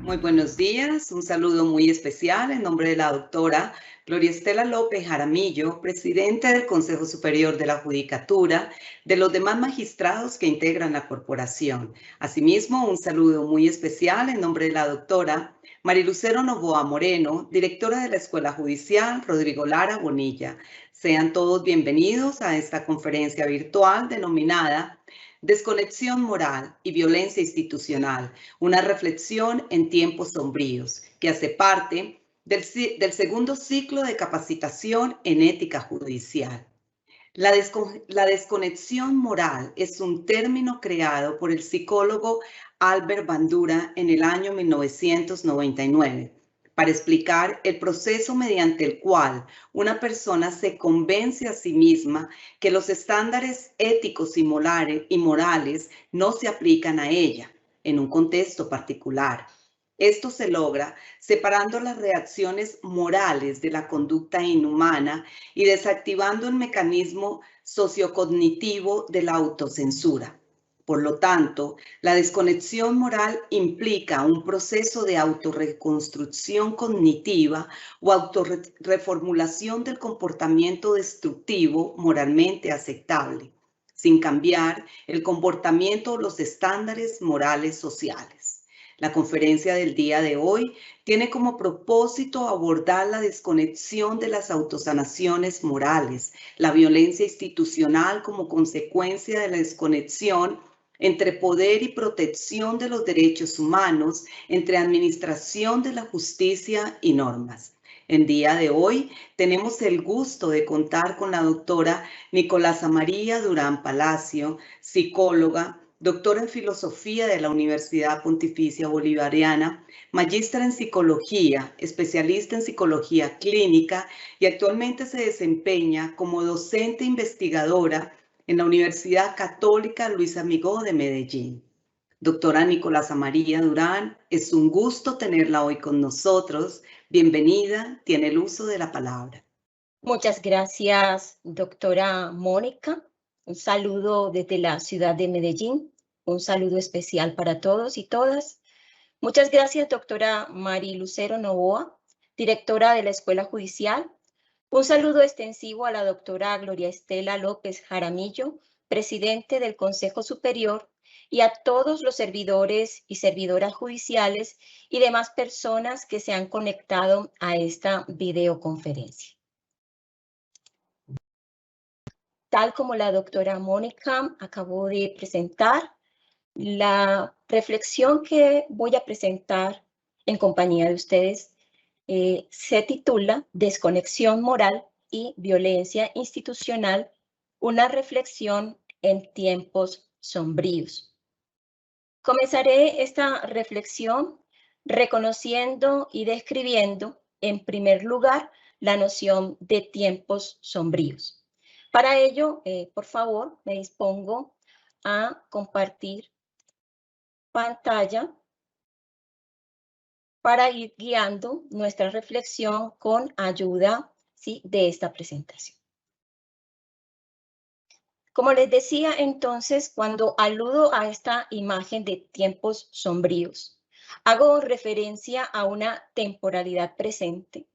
Muy buenos días, un saludo muy especial en nombre de la doctora Gloria Estela López Jaramillo, presidente del Consejo Superior de la Judicatura, de los demás magistrados que integran la corporación. Asimismo, un saludo muy especial en nombre de la doctora Marilucero Novoa Moreno, directora de la Escuela Judicial Rodrigo Lara Bonilla. Sean todos bienvenidos a esta conferencia virtual denominada Desconexión moral y violencia institucional, una reflexión en tiempos sombríos, que hace parte del segundo ciclo de capacitación en ética judicial. La desconexión moral es un término creado por el psicólogo Albert Bandura en el año 1999 para explicar el proceso mediante el cual una persona se convence a sí misma que los estándares éticos y morales no se aplican a ella en un contexto particular. Esto se logra separando las reacciones morales de la conducta inhumana y desactivando el mecanismo sociocognitivo de la autocensura. Por lo tanto, la desconexión moral implica un proceso de autorreconstrucción cognitiva o autorreformulación del comportamiento destructivo moralmente aceptable, sin cambiar el comportamiento o los estándares morales sociales. La conferencia del día de hoy tiene como propósito abordar la desconexión de las autosanaciones morales, la violencia institucional como consecuencia de la desconexión entre poder y protección de los derechos humanos, entre administración de la justicia y normas. El día de hoy tenemos el gusto de contar con la doctora Nicolasa María Durán Palacio, psicóloga, doctora en filosofía de la Universidad Pontificia Bolivariana, magíster en psicología, especialista en psicología clínica y actualmente se desempeña como docente investigadora en la Universidad Católica Luis Amigó de Medellín. Doctora Nicolasa María Durán, es un gusto tenerla hoy con nosotros. Bienvenida, tiene el uso de la palabra. Muchas gracias, doctora Mónica. Un saludo desde la ciudad de Medellín. Un saludo especial para todos y todas. Muchas gracias, doctora Marilucero Novoa, directora de la Escuela Judicial. Un saludo extensivo a la doctora Gloria Estela López Jaramillo, presidente del Consejo Superior, y a todos los servidores y servidoras judiciales y demás personas que se han conectado a esta videoconferencia. Tal como la doctora Mónica acabó de presentar, la reflexión que voy a presentar en compañía de ustedes se titula Desconexión moral y violencia institucional, una reflexión en tiempos sombríos. Comenzaré esta reflexión reconociendo y describiendo, en primer lugar, la noción de tiempos sombríos. Para ello, por favor, me dispongo a compartir pantalla para ir guiando nuestra reflexión con ayuda, ¿sí?, de esta presentación. Como les decía entonces, cuando aludo a esta imagen de tiempos sombríos, hago referencia a una temporalidad presente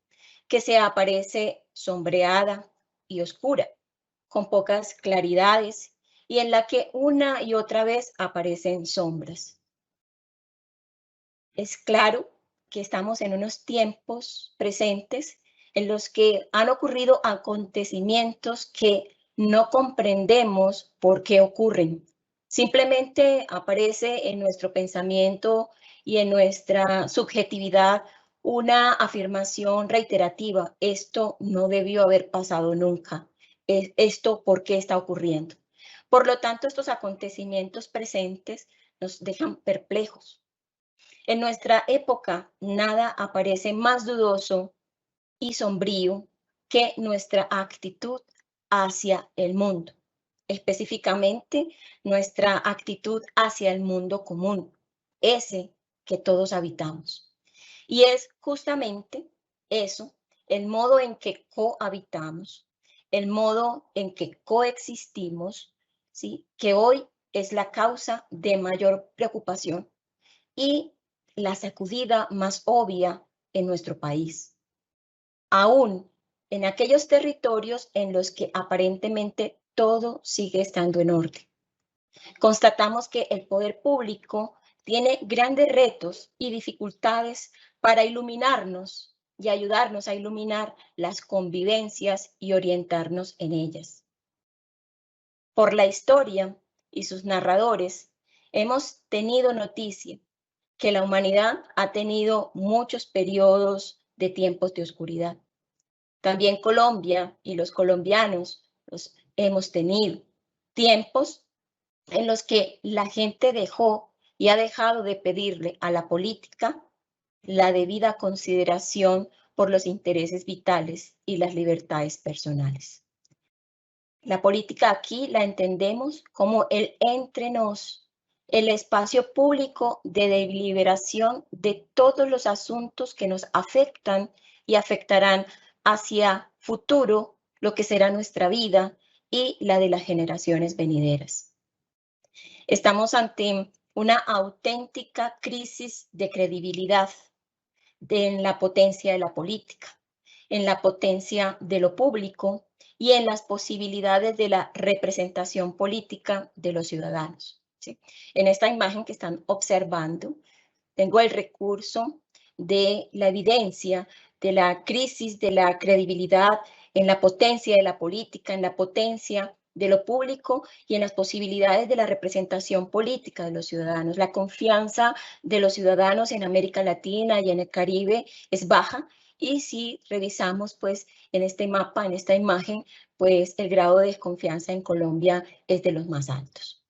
que se aparece sombreada y oscura, con pocas claridades y en la que una y otra vez aparecen sombras. Es claro que estamos en unos tiempos presentes en los que han ocurrido acontecimientos que no comprendemos por qué ocurren. Simplemente aparece en nuestro pensamiento y en nuestra subjetividad una afirmación reiterativa. Esto no debió haber pasado nunca. ¿Esto por qué está ocurriendo? Por lo tanto, estos acontecimientos presentes nos dejan perplejos. En nuestra época, nada aparece más dudoso y sombrío que nuestra actitud hacia el mundo, específicamente nuestra actitud hacia el mundo común, ese que todos habitamos. Y es justamente eso, el modo en que cohabitamos, el modo en que coexistimos, ¿sí?, que hoy es la causa de mayor preocupación y la sacudida más obvia en nuestro país, aún en aquellos territorios en los que aparentemente todo sigue estando en orden. Constatamos que el poder público tiene grandes retos y dificultades para iluminarnos y ayudarnos a iluminar las convivencias y orientarnos en ellas. Por la historia y sus narradores, hemos tenido noticia que la humanidad ha tenido muchos periodos de tiempos de oscuridad. También Colombia y los colombianos los hemos tenido tiempos en los que la gente dejó y ha dejado de pedirle a la política la debida consideración por los intereses vitales y las libertades personales. La política aquí la entendemos como el entre nos, el espacio público de deliberación de todos los asuntos que nos afectan y afectarán hacia futuro lo que será nuestra vida y la de las generaciones venideras. Estamos ante una auténtica crisis de credibilidad en la potencia de la política, en la potencia de lo público y en las posibilidades de la representación política de los ciudadanos. ¿Sí? En esta imagen que están observando, tengo el recurso de la evidencia de la crisis de la credibilidad en la potencia de la política, en la potencia de lo público y en las posibilidades de la representación política de los ciudadanos. La confianza de los ciudadanos en América Latina y en el Caribe es baja, y si revisamos pues en este mapa, en esta imagen, pues el grado de desconfianza en Colombia es de los más altos.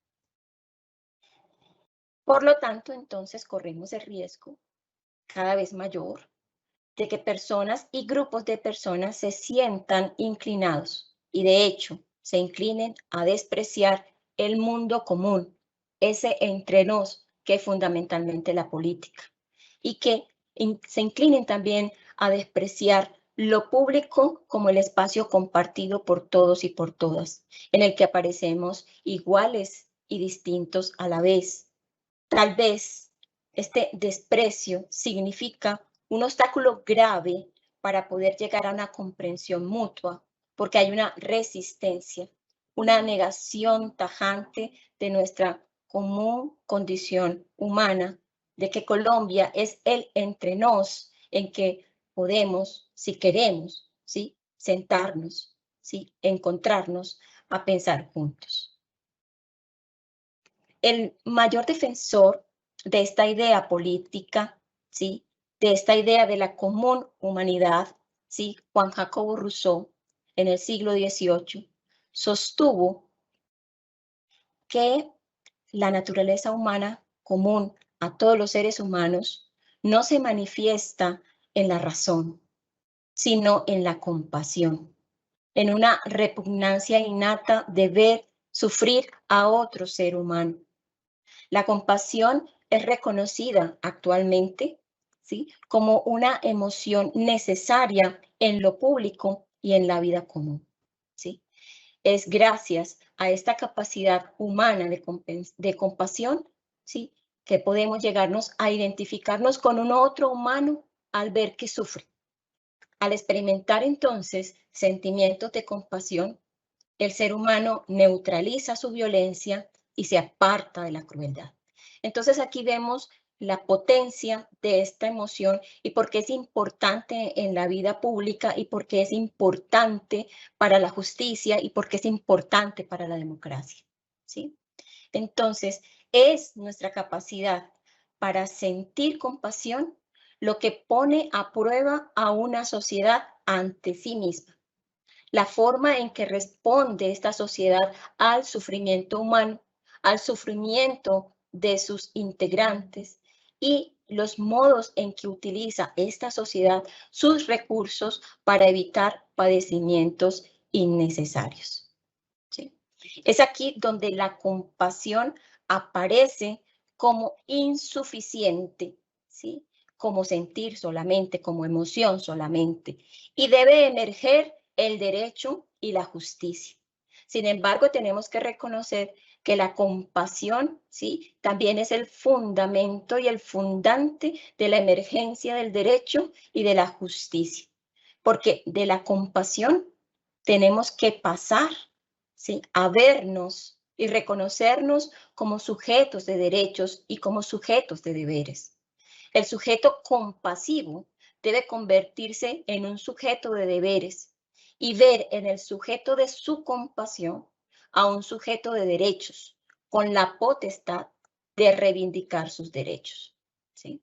Por lo tanto, entonces corremos el riesgo cada vez mayor de que personas y grupos de personas se sientan inclinados y de hecho se inclinen a despreciar el mundo común, ese entre nos que es fundamentalmente la política, y que se inclinen también a despreciar lo público como el espacio compartido por todos y por todas, en el que aparecemos iguales y distintos a la vez. Tal vez este desprecio significa un obstáculo grave para poder llegar a una comprensión mutua, porque hay una resistencia, una negación tajante de nuestra común condición humana, de que Colombia es el entre nos en que podemos, si queremos, ¿sí?, sentarnos, ¿sí?, encontrarnos a pensar juntos. El mayor defensor de esta idea política, ¿sí?, de esta idea de la común humanidad, ¿sí?, Juan Jacobo Rousseau, en el siglo XVIII, sostuvo que la naturaleza humana común a todos los seres humanos no se manifiesta en la razón, sino en la compasión, en una repugnancia innata de ver sufrir a otro ser humano. La compasión es reconocida actualmente, ¿sí?, como una emoción necesaria en lo público y en la vida común, ¿sí? Es gracias a esta capacidad humana de compasión, ¿sí?, que podemos llegarnos a identificarnos con un otro humano al ver que sufre. Al experimentar entonces sentimientos de compasión, el ser humano neutraliza su violencia y se aparta de la crueldad. Entonces aquí vemos la potencia de esta emoción y por qué es importante en la vida pública y por qué es importante para la justicia y por qué es importante para la democracia, ¿sí? Entonces, es nuestra capacidad para sentir compasión lo que pone a prueba a una sociedad ante sí misma. La forma en que responde esta sociedad al sufrimiento humano, al sufrimiento de sus integrantes y los modos en que utiliza esta sociedad sus recursos para evitar padecimientos innecesarios. ¿Sí? Es aquí donde la compasión aparece como insuficiente, ¿sí?, como sentir solamente, como emoción solamente, y debe emerger el derecho y la justicia. Sin embargo, tenemos que reconocer que la compasión, ¿sí?, también es el fundamento y el fundante de la emergencia del derecho y de la justicia. Porque de la compasión tenemos que pasar, ¿sí?, a vernos y reconocernos como sujetos de derechos y como sujetos de deberes. El sujeto compasivo debe convertirse en un sujeto de deberes y ver en el sujeto de su compasión a un sujeto de derechos, con la potestad de reivindicar sus derechos, ¿sí?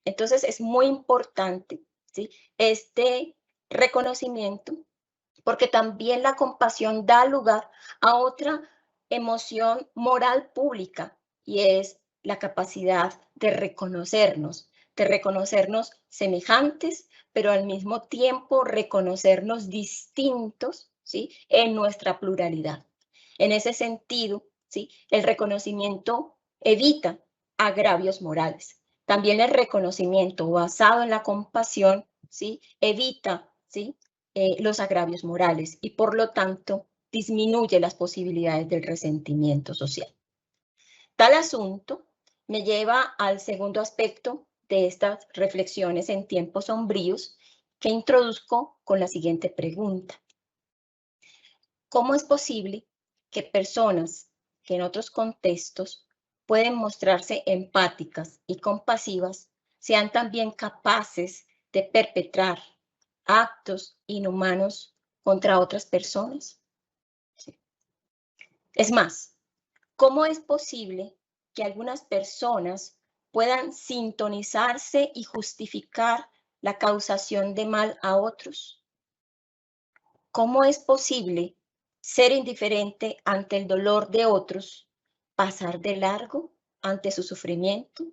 Entonces es muy importante, ¿sí?, este reconocimiento, porque también la compasión da lugar a otra emoción moral pública, y es la capacidad de reconocernos semejantes, pero al mismo tiempo reconocernos distintos, ¿sí?, en nuestra pluralidad. En ese sentido, ¿sí?, el reconocimiento evita agravios morales. También el reconocimiento basado en la compasión, ¿sí?, evita, ¿sí?, los agravios morales y por lo tanto disminuye las posibilidades del resentimiento social. Tal asunto me lleva al segundo aspecto de estas reflexiones en tiempos sombríos que introduzco con la siguiente pregunta. ¿Cómo es posible que personas que en otros contextos pueden mostrarse empáticas y compasivas sean también capaces de perpetrar actos inhumanos contra otras personas? Sí. Es más, ¿cómo es posible que algunas personas puedan sintonizarse y justificar la causación de mal a otros? ¿Cómo es posible ser indiferente ante el dolor de otros, pasar de largo ante su sufrimiento?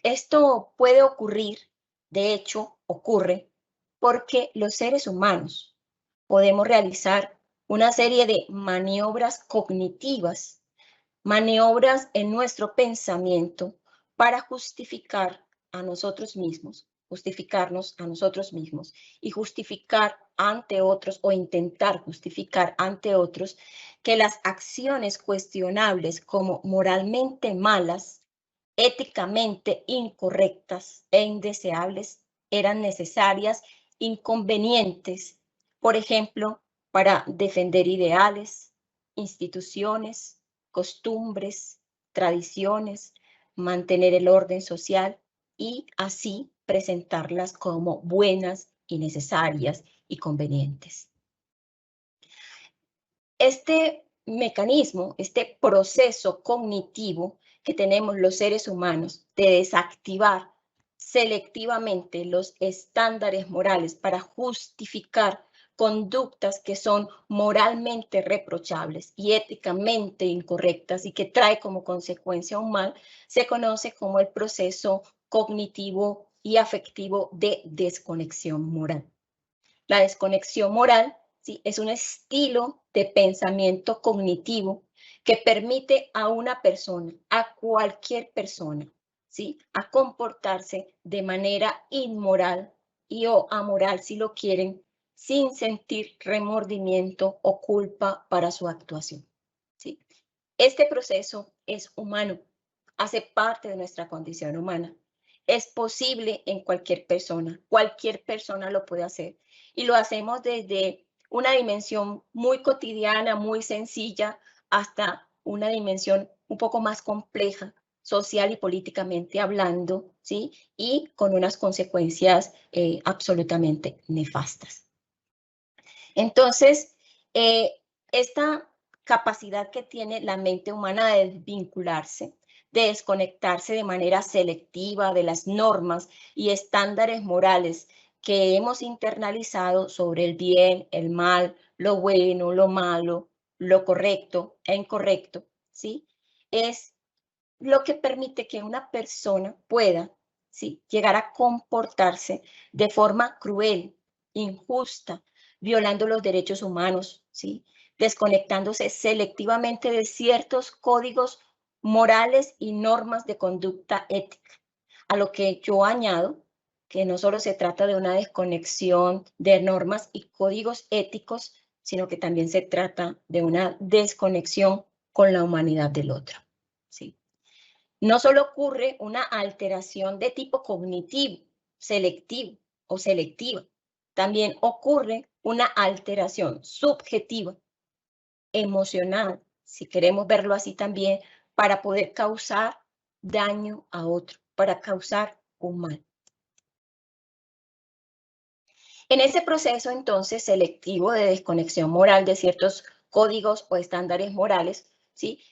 Esto puede ocurrir, de hecho, ocurre, porque los seres humanos podemos realizar una serie de maniobras cognitivas, maniobras en nuestro pensamiento para justificar a nosotros mismos, justificarnos a nosotros mismos y justificar ante otros o intentar justificar ante otros que las acciones cuestionables como moralmente malas, éticamente incorrectas e indeseables eran necesarias, inconvenientes, por ejemplo, para defender ideales, instituciones, costumbres, tradiciones, mantener el orden social y así presentarlas como buenas y necesarias y convenientes. Este mecanismo, este proceso cognitivo que tenemos los seres humanos de desactivar selectivamente los estándares morales para justificar conductas que son moralmente reprochables y éticamente incorrectas y que trae como consecuencia un mal, se conoce como el proceso cognitivo y afectivo de desconexión moral. La desconexión moral, ¿sí?, es un estilo de pensamiento cognitivo que permite a una persona, a cualquier persona, ¿sí?, a comportarse de manera inmoral y o amoral, si lo quieren, sin sentir remordimiento o culpa para su actuación, ¿sí? Este proceso es humano, hace parte de nuestra condición humana. Es posible en cualquier persona lo puede hacer y lo hacemos desde una dimensión muy cotidiana, muy sencilla, hasta una dimensión un poco más compleja, social y políticamente hablando, ¿sí?, y con unas consecuencias absolutamente nefastas. Entonces, esta capacidad que tiene la mente humana de desvincularse, de desconectarse de manera selectiva de las normas y estándares morales que hemos internalizado sobre el bien, el mal, lo bueno, lo malo, lo correcto e incorrecto, ¿sí?, es lo que permite que una persona pueda, ¿sí?, llegar a comportarse de forma cruel, injusta, violando los derechos humanos, ¿sí?, desconectándose selectivamente de ciertos códigos morales y normas de conducta ética. A lo que yo añado que no solo se trata de una desconexión de normas y códigos éticos, sino que también se trata de una desconexión con la humanidad del otro, ¿sí? No solo ocurre una alteración de tipo cognitivo, selectivo o selectiva, también ocurre una alteración subjetiva, emocional, si queremos verlo así también, para poder causar daño a otro, para causar un mal. En ese proceso, entonces, selectivo de desconexión moral de ciertos códigos o estándares morales, ¿sí?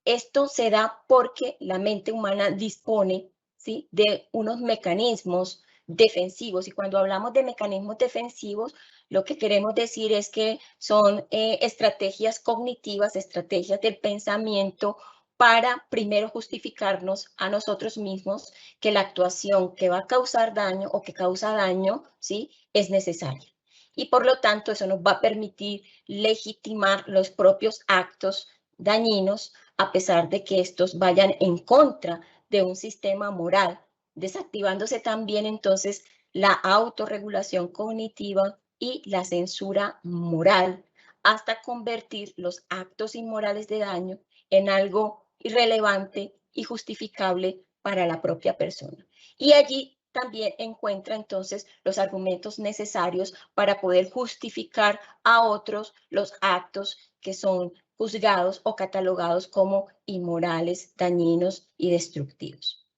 Esto se da porque la mente humana dispone, ¿sí?, de unos mecanismos defensivos. Y cuando hablamos de mecanismos defensivos, lo que queremos decir es que son estrategias cognitivas, estrategias del pensamiento para primero justificarnos a nosotros mismos que la actuación que va a causar daño o que causa daño, ¿sí?, es necesaria. Y por lo tanto, eso nos va a permitir legitimar los propios actos dañinos, a pesar de que estos vayan en contra de un sistema moral, desactivándose también entonces la autorregulación cognitiva y la censura moral, hasta convertir los actos inmorales de daño en algo irrelevante y justificable para la propia persona. Y allí también encuentra entonces los argumentos necesarios para poder justificar a otros los actos que son juzgados o catalogados como inmorales, dañinos y destructivos.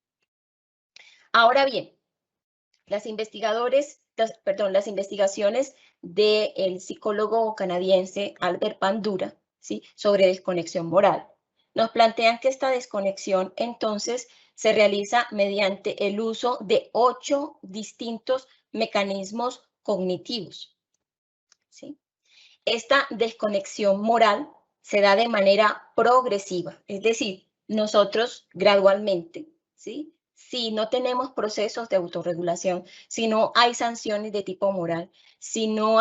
Ahora bien, las investigaciones del psicólogo canadiense Albert Bandura, ¿sí?, sobre desconexión moral, nos plantean que esta desconexión entonces se realiza mediante el uso de 8 distintos mecanismos cognitivos, ¿sí? Esta desconexión moral se da de manera progresiva, es decir, nosotros gradualmente, ¿sí?, si no tenemos procesos de autorregulación, si no hay sanciones de tipo moral, si no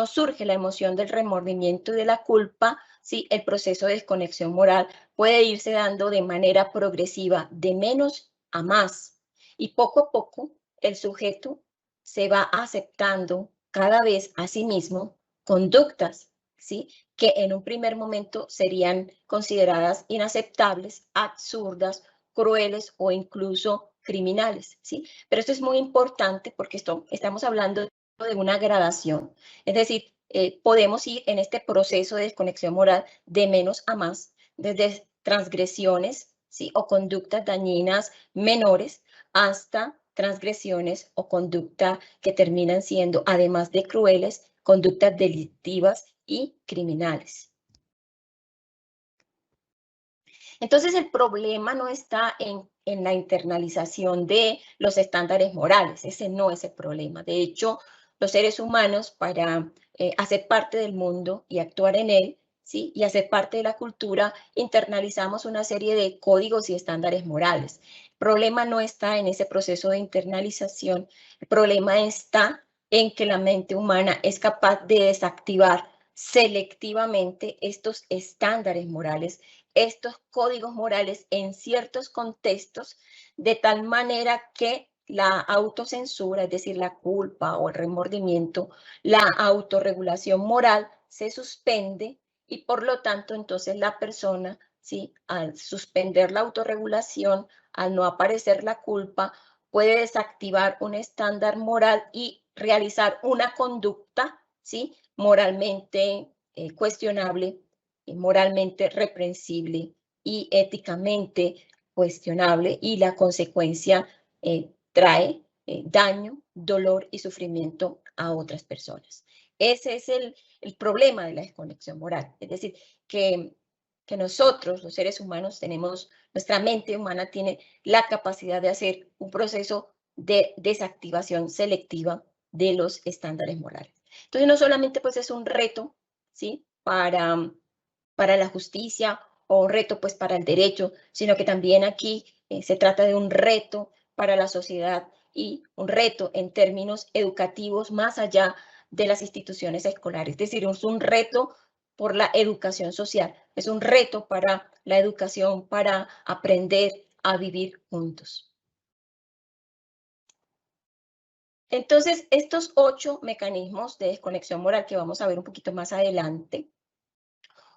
surge la emoción del remordimiento y de la culpa, ¿sí?, el proceso de desconexión moral puede irse dando de manera progresiva, de menos a más. Y poco a poco el sujeto se va aceptando cada vez a sí mismo conductas, ¿sí?, que en un primer momento serían consideradas inaceptables, absurdas, crueles o incluso criminales, ¿sí? Pero esto es muy importante porque estamos hablando de una gradación, es decir, podemos ir en este proceso de desconexión moral de menos a más, desde transgresiones, ¿sí?, o conductas dañinas menores hasta transgresiones o conducta que terminan siendo, además de crueles, conductas delictivas y criminales. Entonces, el problema no está en la internalización de los estándares morales, ese no es el problema. De hecho, los seres humanos, para hacer parte del mundo y actuar en él, ¿sí?, y hacer parte de la cultura, internalizamos una serie de códigos y estándares morales. El problema no está en ese proceso de internalización, el problema está en que la mente humana es capaz de desactivar selectivamente estos estándares morales, estos códigos morales en ciertos contextos, de tal manera que la autocensura, es decir, la culpa o el remordimiento, la autorregulación moral se suspende y por lo tanto entonces la persona, ¿sí?, al suspender la autorregulación, al no aparecer la culpa, puede desactivar un estándar moral y realizar una conducta, ¿sí?, moralmente cuestionable, moralmente reprensible y éticamente cuestionable, y la consecuencia trae daño, dolor y sufrimiento a otras personas. Ese es el problema de la desconexión moral, es decir, que nosotros, los seres humanos, nuestra mente humana tiene la capacidad de hacer un proceso de desactivación selectiva de los estándares morales. Entonces, no solamente pues es un reto, ¿sí?, para la justicia o un reto pues para el derecho, sino que también aquí se trata de un reto para la sociedad y un reto en términos educativos más allá de las instituciones escolares. Es decir, es un reto por la educación social, es un reto para la educación, para aprender a vivir juntos. Entonces, estos 8 mecanismos de desconexión moral que vamos a ver un poquito más adelante,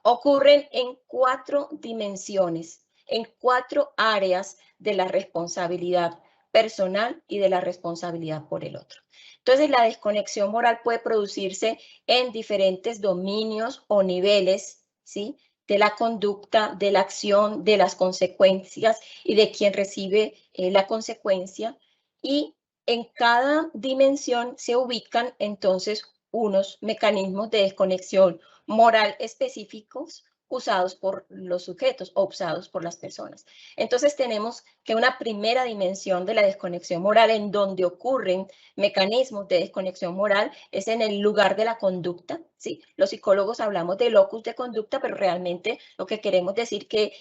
ocurren en 4 dimensiones, en 4 áreas de la responsabilidad personal y de la responsabilidad por el otro. Entonces, la desconexión moral puede producirse en diferentes dominios o niveles, ¿sí?, de la conducta, de la acción, de las consecuencias y de quien recibe la consecuencia. Y en cada dimensión se ubican entonces unos mecanismos de desconexión moral específicos usados por los sujetos o usados por las personas. Entonces tenemos que una primera dimensión de la desconexión moral en donde ocurren mecanismos de desconexión moral es en el lugar de la conducta, ¿sí? Los psicólogos hablamos de locus de conducta, pero realmente lo que queremos decir que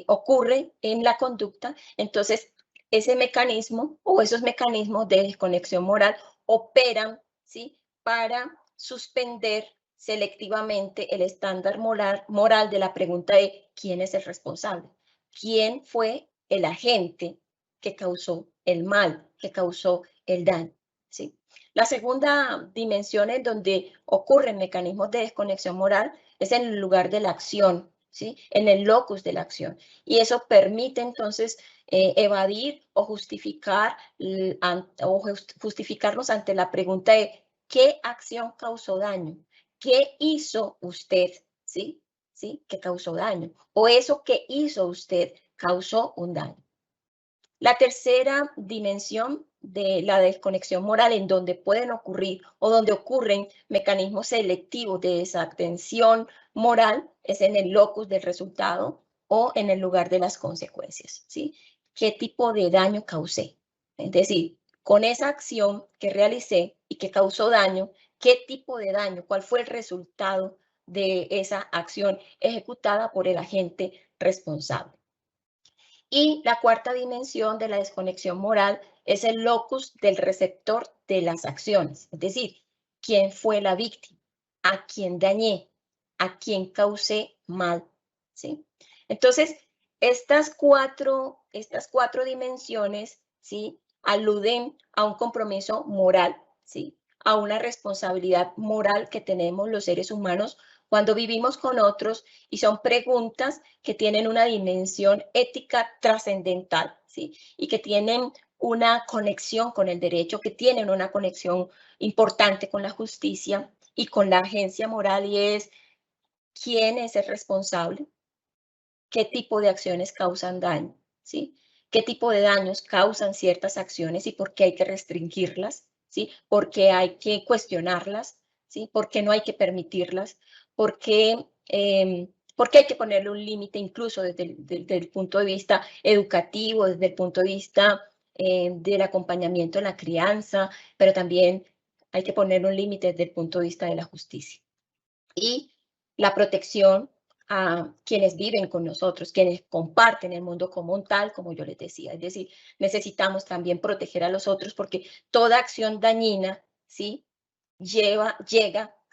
ocurre en la conducta. Entonces, ese mecanismo o esos mecanismos de desconexión moral operan, ¿sí?, para suspender selectivamente el estándar moral de la pregunta de quién es el responsable, quién fue el agente que causó el mal, que causó el daño, ¿sí? La segunda dimensión en donde ocurren mecanismos de desconexión moral es en el lugar de la acción, ¿sí?, en el locus de la acción. Y eso permite entonces evadir o justificarnos ante la pregunta de ¿qué acción causó daño? ¿Qué hizo usted? ¿Sí? ¿Sí? ¿Qué causó daño? O eso que hizo usted causó un daño. La tercera dimensión de la desconexión moral en donde pueden ocurrir o donde ocurren mecanismos selectivos de desatención moral es en el locus del resultado o en el lugar de las consecuencias, ¿sí? ¿Qué tipo de daño causé? Es decir, con esa acción que realicé y que causó daño, ¿qué tipo de daño? ¿Cuál fue el resultado de esa acción ejecutada por el agente responsable? Y la cuarta dimensión de la desconexión moral es el locus del receptor de las acciones, es decir, quién fue la víctima, a quién dañé, a quién causé mal, ¿sí? Entonces, estas cuatro dimensiones, ¿sí?, aluden a un compromiso moral, ¿sí?, a una responsabilidad moral que tenemos los seres humanos cuando vivimos con otros, y son preguntas que tienen una dimensión ética trascendental, ¿sí?, y que tienen una conexión con el derecho, que tienen una conexión importante con la justicia y con la agencia moral, y es quién es el responsable, qué tipo de acciones causan daño, ¿sí?, qué tipo de daños causan ciertas acciones y por qué hay que restringirlas, ¿sí?, por qué hay que cuestionarlas, ¿sí?, por qué no hay que permitirlas, por qué hay que ponerle un límite incluso desde el punto de vista educativo, desde el punto de vista del acompañamiento en la crianza, pero también hay que poner un límite desde el punto de vista de la justicia. Y la protección a quienes viven con nosotros, quienes comparten el mundo común, tal como yo les decía. Es decir, necesitamos también proteger a los otros porque toda acción dañina, ¿sí?, llega,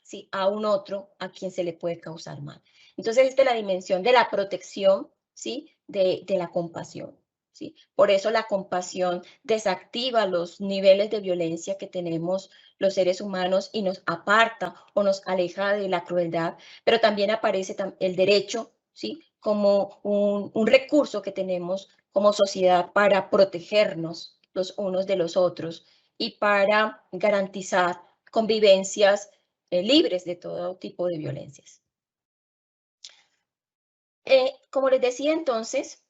¿sí?, a un otro a quien se le puede causar mal. Entonces, esta es la dimensión de la protección, ¿sí?, de la compasión, ¿sí? Por eso la compasión desactiva los niveles de violencia que tenemos los seres humanos y nos aparta o nos aleja de la crueldad, pero también aparece el derecho, ¿sí?, como un recurso que tenemos como sociedad para protegernos los unos de los otros y para garantizar convivencias libres de todo tipo de violencias. Como les decía entonces,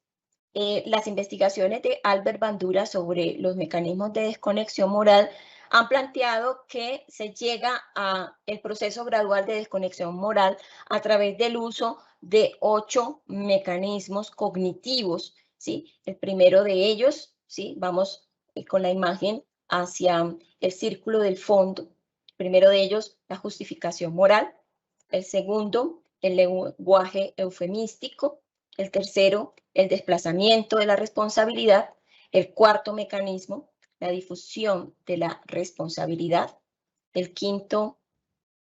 las investigaciones de Albert Bandura sobre los mecanismos de desconexión moral han planteado que se llega a el proceso gradual de desconexión moral a través del uso de 8 mecanismos cognitivos, ¿sí? El primero de ellos, ¿sí?, vamos con la imagen hacia el círculo del fondo. El primero de ellos, la justificación moral. El segundo, el lenguaje eufemístico. El tercero, el desplazamiento de la responsabilidad. El cuarto mecanismo, la difusión de la responsabilidad. El quinto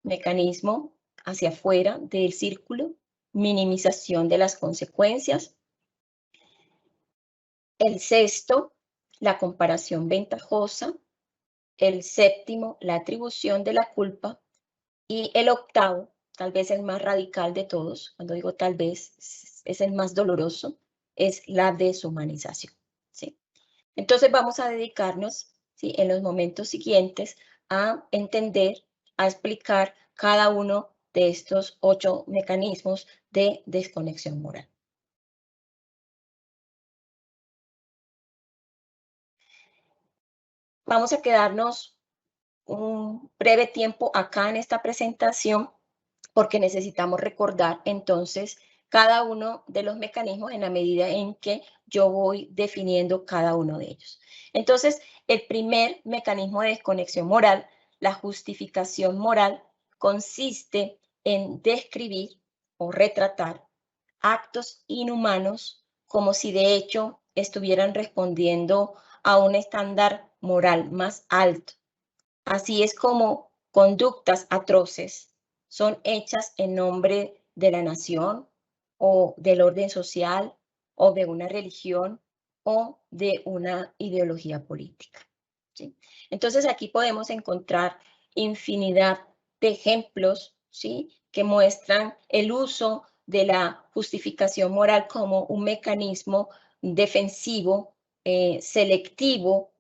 mecanismo, hacia afuera del círculo, minimización de las consecuencias. El sexto, la comparación ventajosa. El séptimo, la atribución de la culpa. Y el octavo, tal vez el más radical de todos, cuando digo tal vez, es el más doloroso, es la deshumanización, ¿sí? Entonces vamos a dedicarnos, ¿sí?, en los momentos siguientes a entender, a explicar cada uno de estos 8 mecanismos de desconexión moral. Vamos a quedarnos un breve tiempo acá en esta presentación porque necesitamos recordar entonces cada uno de los mecanismos en la medida en que yo voy definiendo cada uno de ellos. Entonces, el primer mecanismo de desconexión moral, la justificación moral, consiste en describir o retratar actos inhumanos como si de hecho estuvieran respondiendo a un estándar moral más alto. Así es como conductas atroces son hechas en nombre de la nación o del orden social o de una religión o de una ideología política, ¿sí? Entonces aquí podemos encontrar infinidad de ejemplos, ¿sí?, que muestran el uso de la justificación moral como un mecanismo defensivo, selectivo,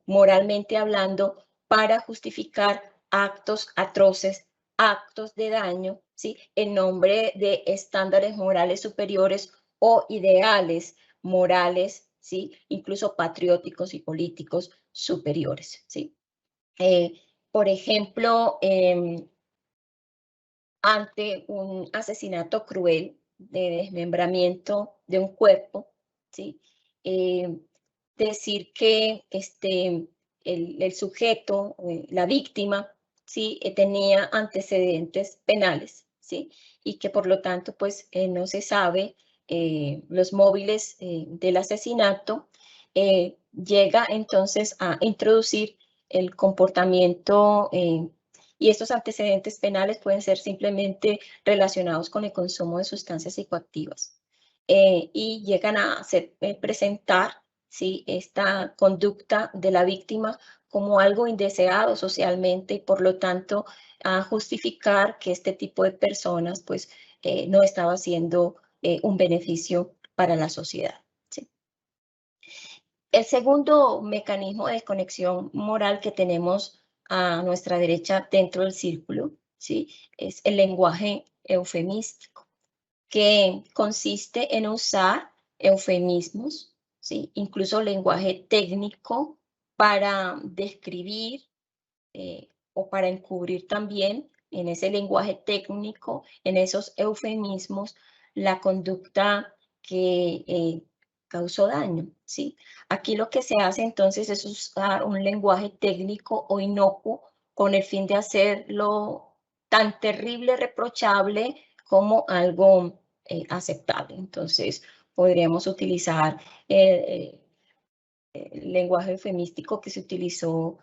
moralmente hablando, para justificar actos atroces, actos de daño, ¿sí?, en nombre de estándares morales superiores o ideales morales, ¿sí?, incluso patrióticos y políticos superiores, ¿sí? Por ejemplo, ante un asesinato cruel de desmembramiento de un cuerpo, ¿sí?, decir que el sujeto, la víctima, ¿sí?, tenía antecedentes penales, ¿sí?, y que por lo tanto, pues, no se sabe los móviles del asesinato, llega entonces a introducir el comportamiento y estos antecedentes penales pueden ser simplemente relacionados con el consumo de sustancias psicoactivas y llegan a presentar, ¿sí?, esta conducta de la víctima como algo indeseado socialmente y por lo tanto a justificar que este tipo de personas pues no estaba haciendo un beneficio para la sociedad, ¿sí? El segundo mecanismo de desconexión moral que tenemos a nuestra derecha dentro del círculo, ¿sí?, es el lenguaje eufemístico, que consiste en usar eufemismos, ¿sí?, incluso lenguaje técnico para describir o para encubrir también en ese lenguaje técnico, en esos eufemismos, la conducta que causó daño, ¿sí? Aquí lo que se hace entonces es usar un lenguaje técnico o inocuo con el fin de hacerlo tan terrible, reprochable, como algo aceptable. Entonces, podríamos utilizar el lenguaje eufemístico que se utilizó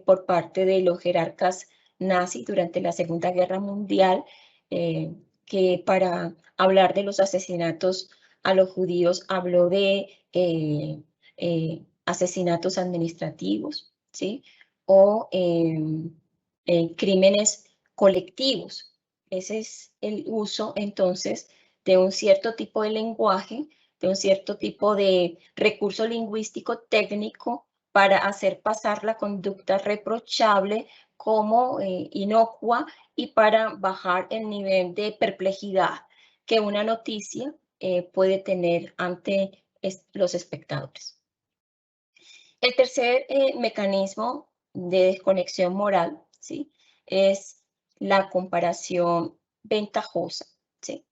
por parte de los jerarcas nazis durante la Segunda Guerra Mundial, que para hablar de los asesinatos a los judíos habló de asesinatos administrativos, ¿sí?, o crímenes colectivos. Ese es el uso entonces de un cierto tipo de lenguaje, de un cierto tipo de recurso lingüístico técnico para hacer pasar la conducta reprochable como inocua y para bajar el nivel de perplejidad que una noticia puede tener ante los espectadores. El tercer mecanismo de desconexión moral, ¿sí?, es la comparación ventajosa, ¿sí?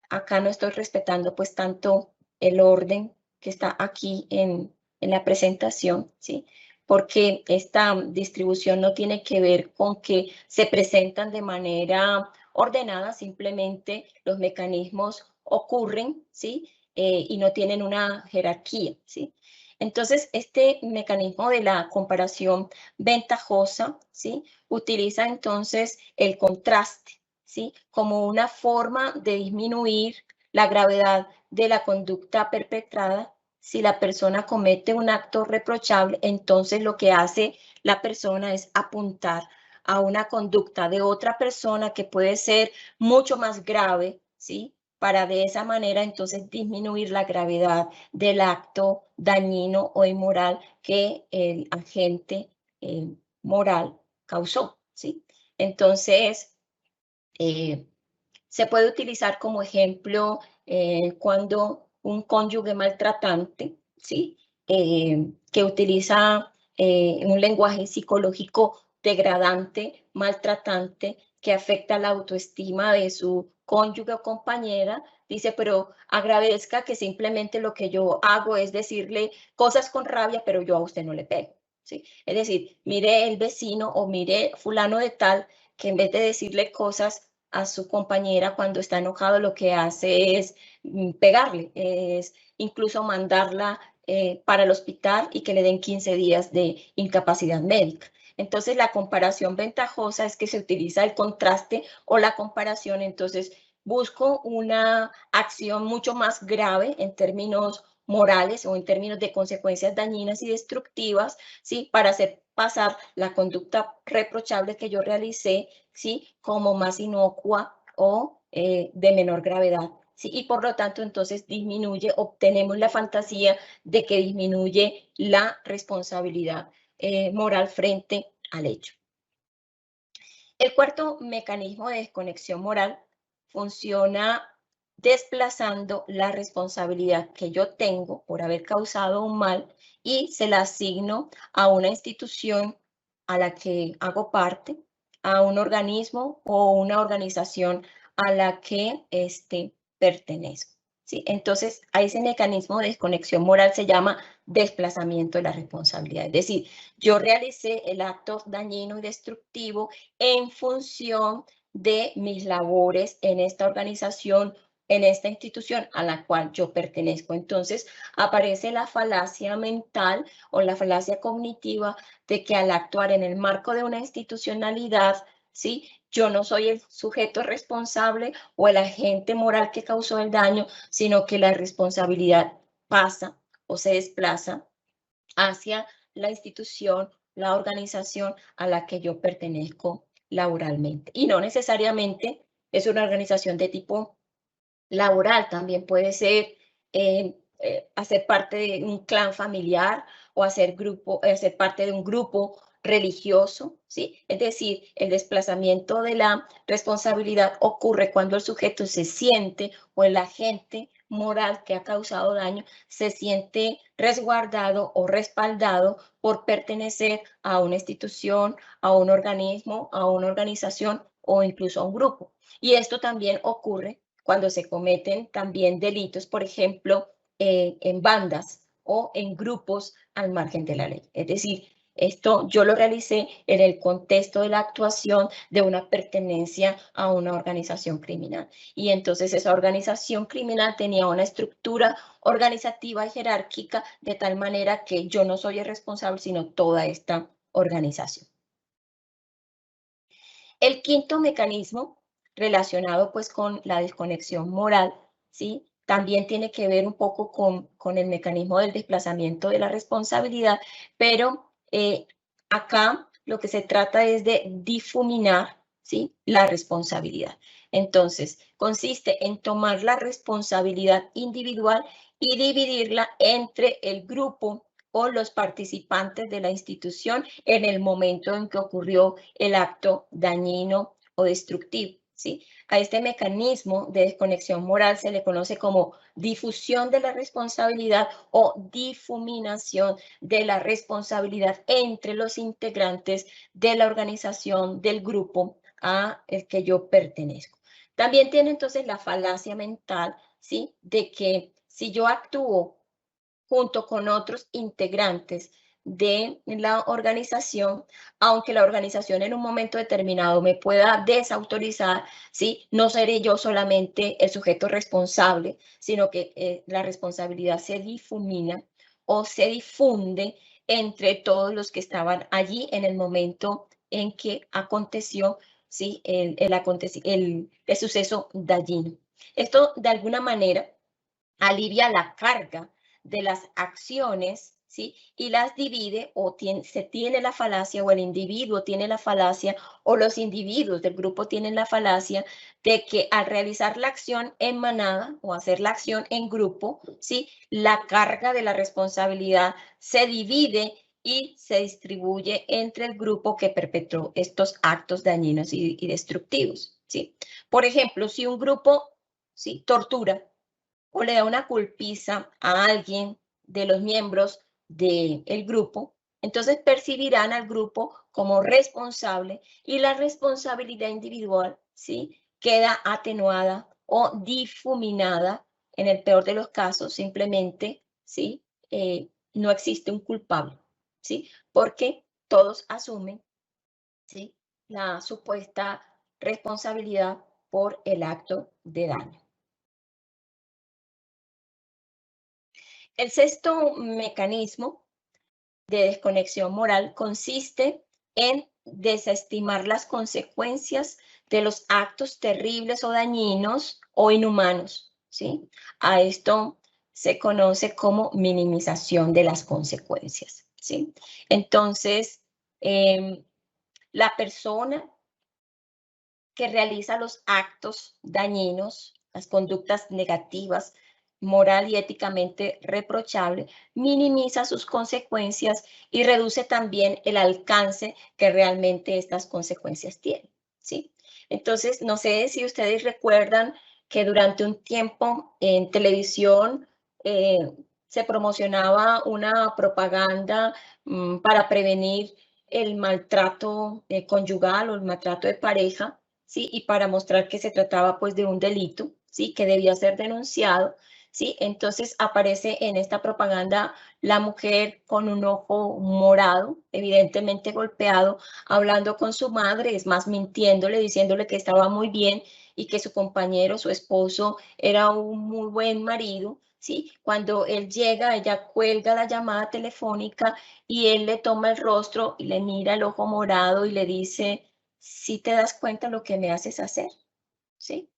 Acá no estoy respetando pues tanto el orden que está aquí en la presentación, ¿sí?, porque esta distribución no tiene que ver con que se presentan de manera ordenada, simplemente los mecanismos ocurren, ¿sí?, y no tienen una jerarquía, ¿sí? Entonces, este mecanismo de la comparación ventajosa, ¿sí?, utiliza entonces el contraste, ¿sí?, como una forma de disminuir la gravedad de la conducta perpetrada. Si la persona comete un acto reprochable, entonces lo que hace la persona es apuntar a una conducta de otra persona que puede ser mucho más grave, ¿sí? Para de esa manera entonces disminuir la gravedad del acto dañino o inmoral que el agente moral causó, ¿sí? Entonces, se puede utilizar como ejemplo cuando un cónyuge maltratante, ¿sí? Que utiliza un lenguaje psicológico degradante, maltratante, que afecta la autoestima de su cónyuge o compañera, dice, pero agradezca que simplemente lo que yo hago es decirle cosas con rabia, pero yo a usted no le pego, ¿sí? Es decir, mire el vecino o mire fulano de tal, que en vez de decirle cosas a su compañera cuando está enojado, lo que hace es pegarle, es incluso mandarla para el hospital y que le den 15 días de incapacidad médica. Entonces, la comparación ventajosa es que se utiliza el contraste o la comparación. Entonces, busco una acción mucho más grave en términos morales o en términos de consecuencias dañinas y destructivas, ¿sí? Para hacer pasar la conducta reprochable que yo realicé, ¿sí? Como más inocua o de menor gravedad. ¿Sí? Y por lo tanto, entonces disminuye, obtenemos la fantasía de que disminuye la responsabilidad moral frente al hecho. El cuarto mecanismo de desconexión moral funciona desplazando la responsabilidad que yo tengo por haber causado un mal y se la asigno a una institución a la que hago parte, a un organismo o una organización a la que pertenezco. ¿Sí? Entonces, a ese mecanismo de desconexión moral se llama desplazamiento de la responsabilidad. Es decir, yo realicé el acto dañino y destructivo en función de mis labores en esta organización, en esta institución a la cual yo pertenezco. Entonces, aparece la falacia mental o la falacia cognitiva de que al actuar en el marco de una institucionalidad, ¿sí? Yo no soy el sujeto responsable o el agente moral que causó el daño, sino que la responsabilidad pasa o se desplaza hacia la institución, la organización a la que yo pertenezco laboralmente. Y no necesariamente es una organización de tipo laboral, también puede ser hacer parte de un clan familiar o hacer parte de un grupo religioso, ¿sí? Es decir, el desplazamiento de la responsabilidad ocurre cuando el sujeto se siente o el agente moral que ha causado daño se siente resguardado o respaldado por pertenecer a una institución, a un organismo, a una organización o incluso a un grupo. Y esto también ocurre cuando se cometen también delitos, por ejemplo, en bandas o en grupos al margen de la ley. Es decir, esto yo lo realicé en el contexto de la actuación de una pertenencia a una organización criminal. Y entonces esa organización criminal tenía una estructura organizativa y jerárquica de tal manera que yo no soy el responsable, sino toda esta organización. El quinto mecanismo relacionado pues con la desconexión moral, ¿sí? También tiene que ver un poco con el mecanismo del desplazamiento de la responsabilidad, pero acá lo que se trata es de difuminar, ¿sí? La responsabilidad. Entonces, consiste en tomar la responsabilidad individual y dividirla entre el grupo o los participantes de la institución en el momento en que ocurrió el acto dañino o destructivo, ¿sí? A este mecanismo de desconexión moral se le conoce como difusión de la responsabilidad o difuminación de la responsabilidad entre los integrantes de la organización, del grupo a el que yo pertenezco. También tiene entonces la falacia mental, ¿sí? De que si yo actúo junto con otros integrantes de la organización, aunque la organización en un momento determinado me pueda desautorizar, ¿sí? No seré yo solamente el sujeto responsable, sino que la responsabilidad se difumina o se difunde entre todos los que estaban allí en el momento en que aconteció, ¿sí? el suceso dañino. Esto de alguna manera alivia la carga de las acciones, ¿sí? Y las divide o se tiene la falacia o el individuo tiene la falacia o los individuos del grupo tienen la falacia de que al realizar la acción en manada o hacer la acción en grupo, ¿sí? La carga de la responsabilidad se divide y se distribuye entre el grupo que perpetró estos actos dañinos y destructivos, ¿sí? Por ejemplo, si un grupo, ¿sí?, tortura o le da una golpiza a alguien de los miembros del grupo, entonces percibirán al grupo como responsable y la responsabilidad individual, ¿sí?, queda atenuada o difuminada. En el peor de los casos, simplemente, ¿sí?, no existe un culpable, ¿sí?, porque todos asumen, ¿sí?, la supuesta responsabilidad por el acto de daño. El sexto mecanismo de desconexión moral consiste en desestimar las consecuencias de los actos terribles o dañinos o inhumanos, ¿sí? A esto se conoce como minimización de las consecuencias, ¿sí? Entonces, la persona que realiza los actos dañinos, las conductas negativas, moral y éticamente reprochable, minimiza sus consecuencias y reduce también el alcance que realmente estas consecuencias tienen, ¿sí? Entonces, no sé si ustedes recuerdan que durante un tiempo en televisión se promocionaba una propaganda para prevenir el maltrato conyugal o el maltrato de pareja, ¿sí? Y para mostrar que se trataba pues de un delito, ¿sí?, que debía ser denunciado, ¿sí? Entonces aparece en esta propaganda la mujer con un ojo morado, evidentemente golpeado, hablando con su madre, es más, mintiéndole, diciéndole que estaba muy bien y que su compañero, su esposo, era un muy buen marido, ¿sí? Cuando él llega, ella cuelga la llamada telefónica y él le toma el rostro y le mira el ojo morado y le dice: ¿sí te das cuenta lo que me haces hacer? ¿Sí?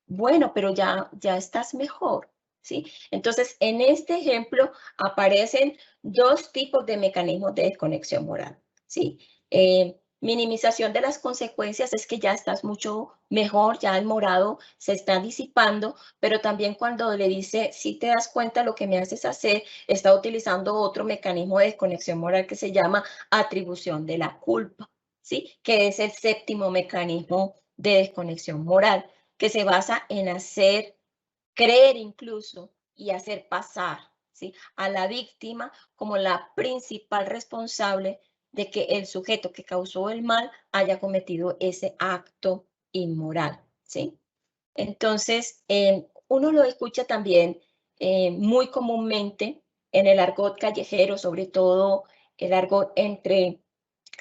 Bueno, pero ya estás mejor, ¿sí? Entonces, en este ejemplo aparecen dos tipos de mecanismos de desconexión moral, ¿sí? Minimización de las consecuencias es que ya estás mucho mejor, ya el morado se está disipando, pero también cuando le dice, si te das cuenta lo que me haces hacer, está utilizando otro mecanismo de desconexión moral que se llama atribución de la culpa, ¿sí? Que es el séptimo mecanismo de desconexión moral, que se basa en hacer creer incluso y hacer pasar, ¿sí?, a la víctima como la principal responsable de que el sujeto que causó el mal haya cometido ese acto inmoral, ¿sí? Entonces, uno lo escucha también muy comúnmente en el argot callejero, sobre todo el argot entre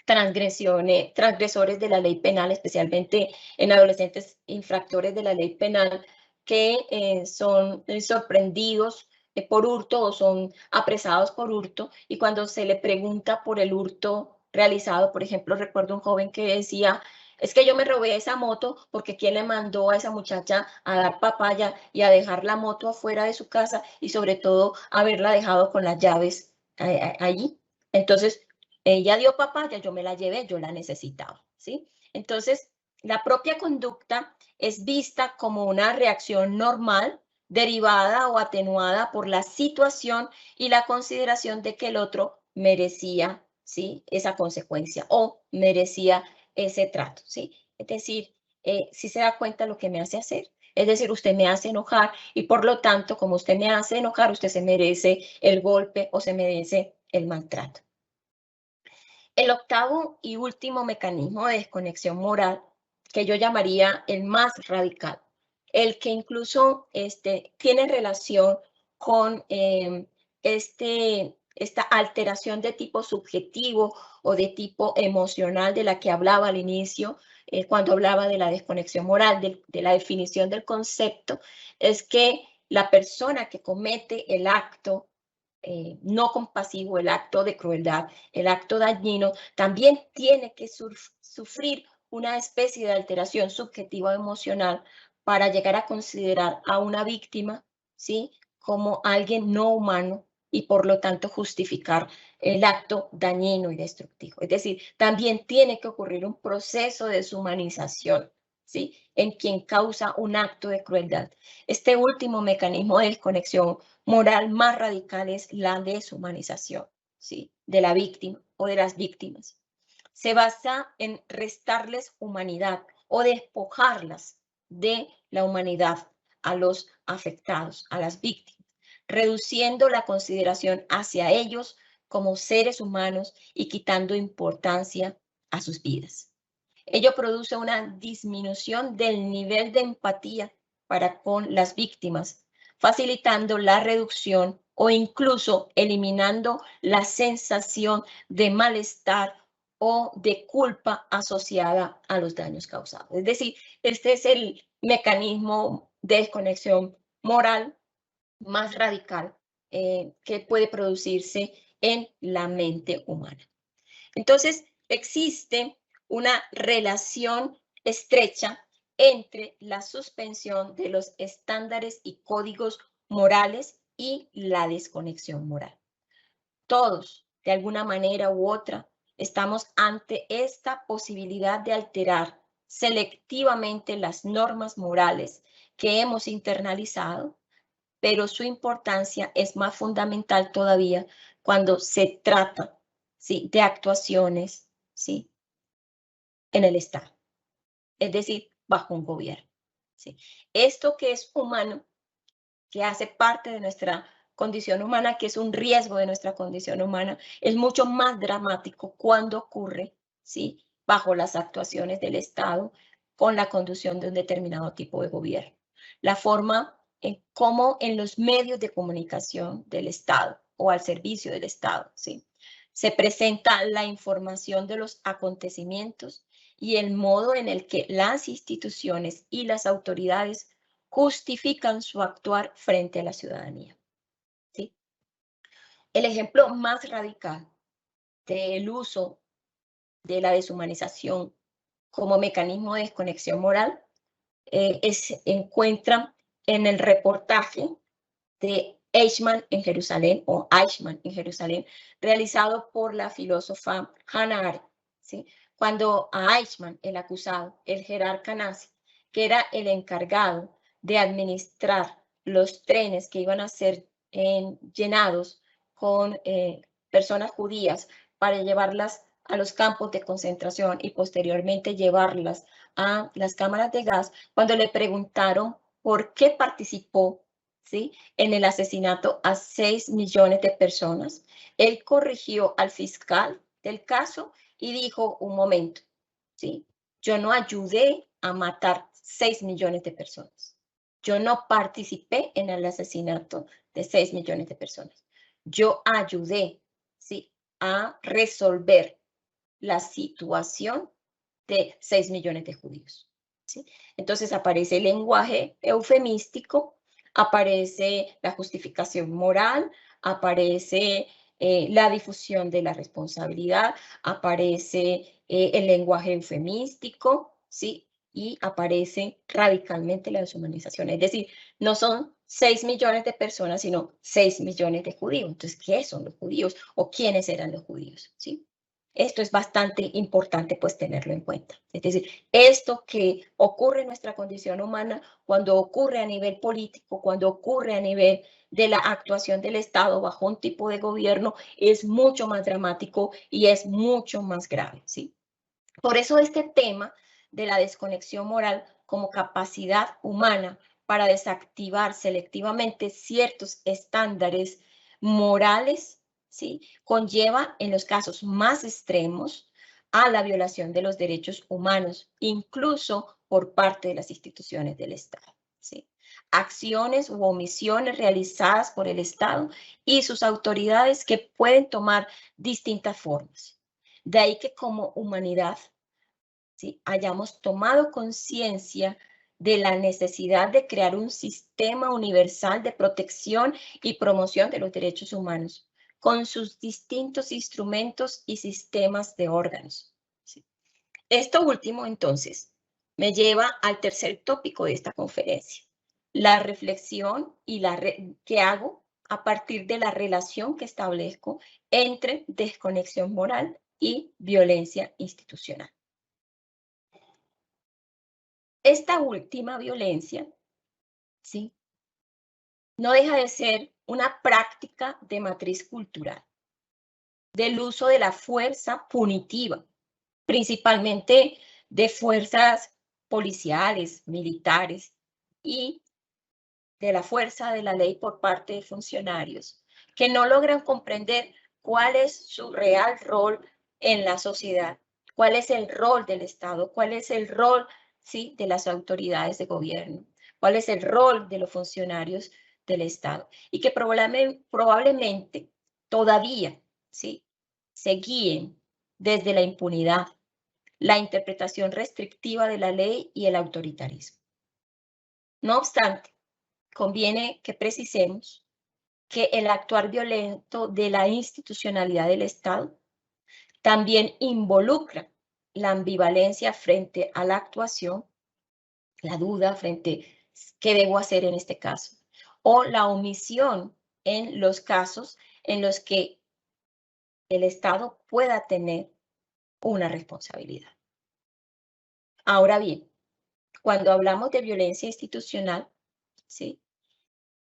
transgresores de la ley penal, especialmente en adolescentes infractores de la ley penal, que son sorprendidos por hurto o son apresados por hurto, y cuando se le pregunta por el hurto realizado, por ejemplo, recuerdo un joven que decía, es que yo me robé esa moto porque quién le mandó a esa muchacha a dar papaya y a dejar la moto afuera de su casa y sobre todo haberla dejado con las llaves allí. Entonces, ella dio papaya, yo me la llevé, yo la necesitaba, ¿sí? Entonces, la propia conducta es vista como una reacción normal, derivada o atenuada por la situación y la consideración de que el otro merecía, ¿sí?, esa consecuencia o merecía ese trato, ¿sí? Es decir, si se da cuenta lo que me hace hacer. Es decir, usted me hace enojar y por lo tanto, como usted me hace enojar, usted se merece el golpe o se merece el maltrato. El octavo y último mecanismo de desconexión moral, que yo llamaría el más radical, el que incluso tiene relación con esta alteración de tipo subjetivo o de tipo emocional de la que hablaba al inicio, cuando hablaba de la desconexión moral, de la definición del concepto, es que la persona que comete el acto no compasivo, el acto de crueldad, el acto dañino, también tiene que sufrir una especie de alteración subjetiva emocional para llegar a considerar a una víctima, ¿sí?, como alguien no humano y por lo tanto justificar el acto dañino y destructivo. Es decir, también tiene que ocurrir un proceso de deshumanización, ¿sí?, en quien causa un acto de crueldad. Este último mecanismo de desconexión moral más radical es la deshumanización, ¿sí?, de la víctima o de las víctimas. Se basa en restarles humanidad o despojarlas de la humanidad a los afectados, a las víctimas, reduciendo la consideración hacia ellos como seres humanos y quitando importancia a sus vidas. Ello produce una disminución del nivel de empatía para con las víctimas, facilitando la reducción o incluso eliminando la sensación de malestar o de culpa asociada a los daños causados. Es decir, este es el mecanismo de desconexión moral más radical que puede producirse en la mente humana. Entonces, existe una relación estrecha entre la suspensión de los estándares y códigos morales y la desconexión moral. Todos, de alguna manera u otra, estamos ante esta posibilidad de alterar selectivamente las normas morales que hemos internalizado, pero su importancia es más fundamental todavía cuando se trata, ¿sí?, de actuaciones, ¿sí?, en el Estado, es decir, bajo un gobierno, ¿sí? Esto que es humano, que hace parte de nuestra condición humana, que es un riesgo de nuestra condición humana, es mucho más dramático cuando ocurre, ¿sí?, bajo las actuaciones del Estado con la conducción de un determinado tipo de gobierno. La forma en cómo en los medios de comunicación del Estado o al servicio del Estado, ¿sí?, se presenta la información de los acontecimientos y el modo en el que las instituciones y las autoridades justifican su actuar frente a la ciudadanía, ¿sí? El ejemplo más radical del uso de la deshumanización como mecanismo de desconexión moral se encuentra en el reportaje de Eichmann en Jerusalén, o Eichmann en Jerusalén, realizado por la filósofa Hannah Arendt, ¿sí? Cuando a Eichmann, el acusado, el jerarca nazi, que era el encargado de administrar los trenes que iban a ser llenados con personas judías para llevarlas a los campos de concentración y posteriormente llevarlas a las cámaras de gas, cuando le preguntaron por qué participó, ¿sí?, en el asesinato a 6 millones de personas, él corrigió al fiscal del caso y dijo, un momento, ¿sí?, yo no ayudé a matar 6 millones de personas. Yo no participé en el asesinato de 6 millones de personas. Yo ayudé, ¿sí?, a resolver la situación de 6 millones de judíos, ¿sí? Entonces aparece el lenguaje eufemístico, aparece la justificación moral, aparece la difusión de la responsabilidad, aparece el lenguaje eufemístico, ¿sí?, y aparece radicalmente la deshumanización. Es decir, no son 6 millones de personas, sino 6 millones de judíos. Entonces, ¿qué son los judíos o quiénes eran los judíos? ¿Sí? Esto es bastante importante, pues, tenerlo en cuenta. Es decir, esto que ocurre en nuestra condición humana, cuando ocurre a nivel político, cuando ocurre a nivel de la actuación del Estado bajo un tipo de gobierno, es mucho más dramático y es mucho más grave, ¿sí? Por eso este tema de la desconexión moral como capacidad humana para desactivar selectivamente ciertos estándares morales, ¿sí?, conlleva en los casos más extremos a la violación de los derechos humanos, incluso por parte de las instituciones del Estado, ¿sí? Acciones u omisiones realizadas por el Estado y sus autoridades que pueden tomar distintas formas. De ahí que como humanidad, ¿sí?, hayamos tomado conciencia de la necesidad de crear un sistema universal de protección y promoción de los derechos humanos, con sus distintos instrumentos y sistemas de órganos, ¿sí? Esto último, entonces, me lleva al tercer tópico de esta conferencia, la reflexión y que hago a partir de la relación que establezco entre desconexión moral y violencia institucional. Esta última violencia, ¿sí?, no deja de ser una práctica de matriz cultural, del uso de la fuerza punitiva, principalmente de fuerzas policiales, militares y de la fuerza de la ley por parte de funcionarios que no logran comprender cuál es su real rol en la sociedad, cuál es el rol del Estado, cuál es el rol, ¿sí?, de las autoridades de gobierno, cuál es el rol de los funcionarios del Estado y que probablemente todavía, ¿sí?, se guíen desde la impunidad, la interpretación restrictiva de la ley y el autoritarismo. No obstante, conviene que precisemos que el actuar violento de la institucionalidad del Estado también involucra la ambivalencia frente a la actuación, la duda frente a qué debo hacer en este caso, o la omisión en los casos en los que el Estado pueda tener una responsabilidad. Ahora bien, cuando hablamos de violencia institucional, ¿sí?,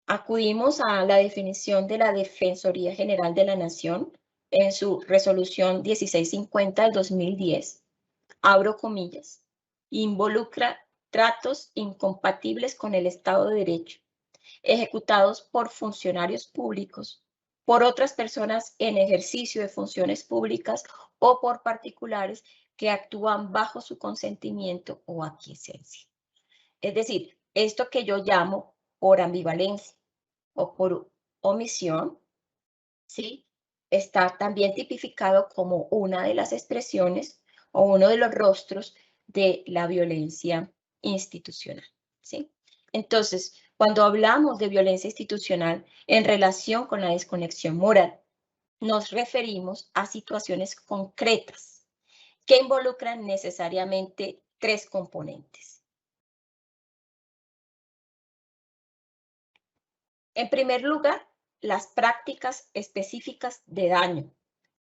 acudimos a la definición de la Defensoría General de la Nación en su resolución 1650 del 2010, abro comillas, involucra tratos incompatibles con el Estado de Derecho, ejecutados por funcionarios públicos, por otras personas en ejercicio de funciones públicas o por particulares que actúan bajo su consentimiento o aquiescencia. Es decir, esto que yo llamo por ambivalencia o por omisión, ¿sí?, está también tipificado como una de las expresiones o uno de los rostros de la violencia institucional, ¿sí? Entonces, cuando hablamos de violencia institucional en relación con la desconexión moral, nos referimos a situaciones concretas que involucran necesariamente tres componentes. En primer lugar, las prácticas específicas de daño,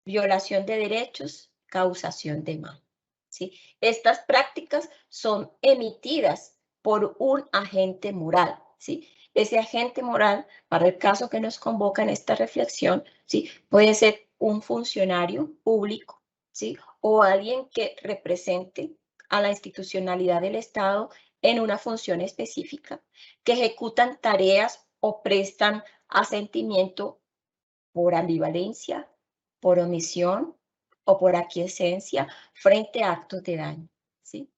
violación de derechos, causación de mal, ¿sí? Estas prácticas son emitidas por un agente moral, ¿sí? Ese agente moral, para el caso que nos convoca en esta reflexión, ¿sí?, puede ser un funcionario público, ¿sí?, o alguien que represente a la institucionalidad del Estado en una función específica, que ejecutan tareas o prestan asentimiento por ambivalencia, por omisión o por aquiescencia frente a actos de daño, ¿sí?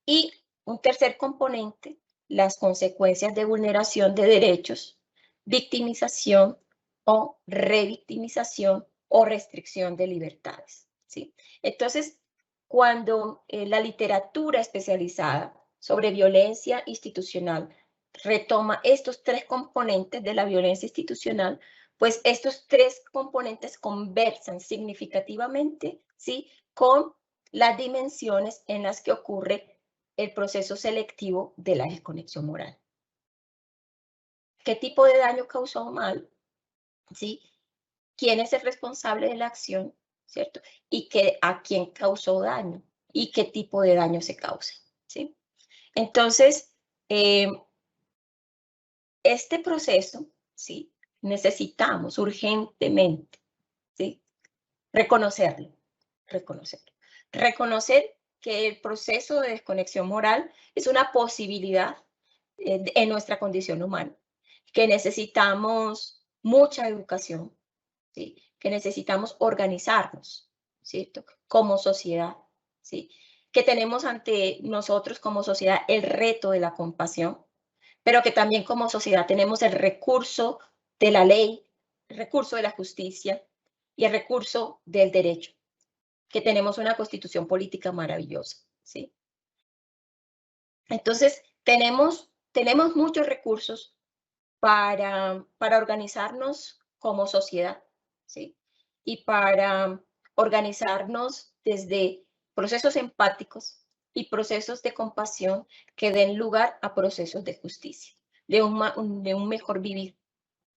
Y un tercer componente, las consecuencias de vulneración de derechos, victimización o revictimización o restricción de libertades, ¿sí? Entonces, cuando la literatura especializada sobre violencia institucional retoma estos tres componentes de la violencia institucional, pues estos tres componentes conversan significativamente, ¿sí?, con las dimensiones en las que ocurre el proceso selectivo de la desconexión moral. ¿Qué tipo de daño causó mal? ¿Sí? ¿Quién es el responsable de la acción? ¿Cierto? Y a quién causó daño y qué tipo de daño se causa, ¿sí? Entonces, este proceso, ¿sí?, necesitamos urgentemente, ¿sí?, reconocerlo. Reconocer que el proceso de desconexión moral es una posibilidad en nuestra condición humana, que necesitamos mucha educación, ¿sí?, que necesitamos organizarnos, ¿cierto?, como sociedad, ¿sí?, que tenemos ante nosotros como sociedad el reto de la compasión, pero que también como sociedad tenemos el recurso de la ley, el recurso de la justicia y el recurso del derecho, que tenemos una constitución política maravillosa, ¿sí? Entonces, tenemos muchos recursos para organizarnos como sociedad, ¿sí? Y para organizarnos desde procesos empáticos y procesos de compasión que den lugar a procesos de justicia, de un mejor vivir,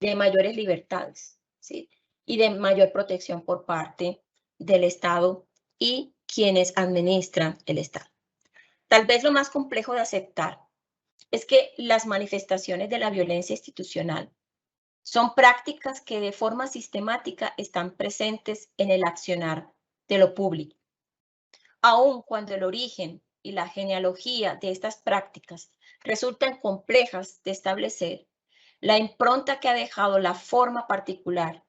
de mayores libertades, ¿sí? Y de mayor protección por parte del Estado y quienes administran el Estado. Tal vez lo más complejo de aceptar es que las manifestaciones de la violencia institucional son prácticas que de forma sistemática están presentes en el accionar de lo público. Aun cuando el origen y la genealogía de estas prácticas resultan complejas de establecer, la impronta que ha dejado la forma particular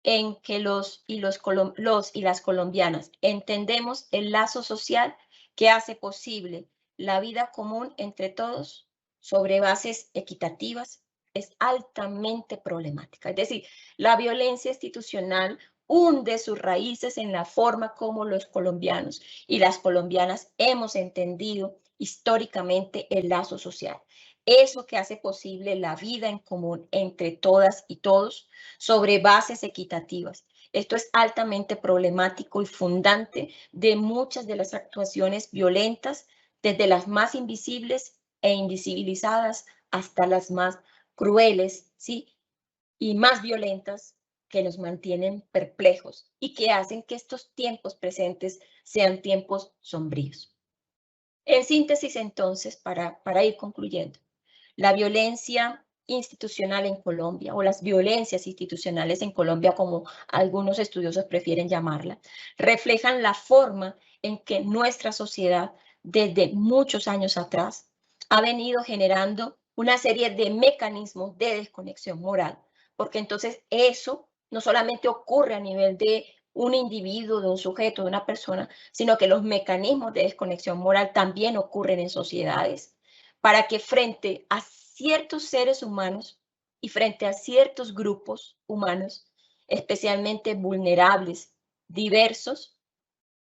en que los y las colombianas entendemos el lazo social que hace posible la vida común entre todos sobre bases equitativas es altamente problemática. Es decir, la violencia institucional hunde sus raíces en la forma como los colombianos y las colombianas hemos entendido históricamente el lazo social. Eso que hace posible la vida en común entre todas y todos sobre bases equitativas. Esto es altamente problemático y fundante de muchas de las actuaciones violentas, desde las más invisibles e invisibilizadas hasta las más crueles, ¿sí? Y más violentas que nos mantienen perplejos y que hacen que estos tiempos presentes sean tiempos sombríos. En síntesis, entonces, para ir concluyendo, la violencia institucional en Colombia o las violencias institucionales en Colombia, como algunos estudiosos prefieren llamarla, reflejan la forma en que nuestra sociedad desde muchos años atrás ha venido generando una serie de mecanismos de desconexión moral, porque entonces eso no solamente ocurre a nivel de un individuo, de un sujeto, de una persona, sino que los mecanismos de desconexión moral también ocurren en sociedades para que frente a ciertos seres humanos y frente a ciertos grupos humanos, especialmente vulnerables, diversos,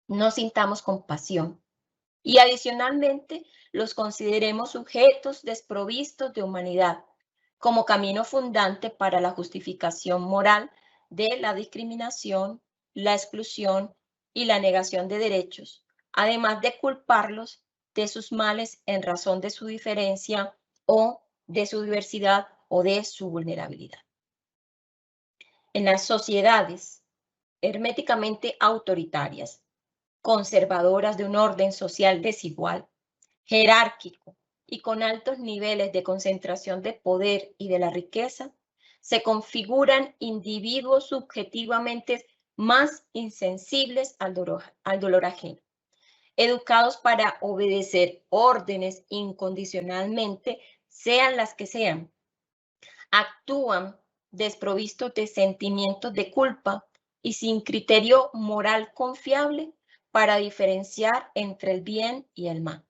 no sintamos compasión y adicionalmente los consideremos sujetos desprovistos de humanidad como camino fundante para la justificación moral de la discriminación, la exclusión y la negación de derechos, además de culparlos de sus males en razón de su diferencia o de su diversidad o de su vulnerabilidad. En las sociedades herméticamente autoritarias, conservadoras de un orden social desigual, jerárquico y con altos niveles de concentración de poder y de la riqueza, se configuran individuos subjetivamente más insensibles al dolor ajeno, educados para obedecer órdenes incondicionalmente, sean las que sean. Actúan desprovistos de sentimientos de culpa y sin criterio moral confiable para diferenciar entre el bien y el mal.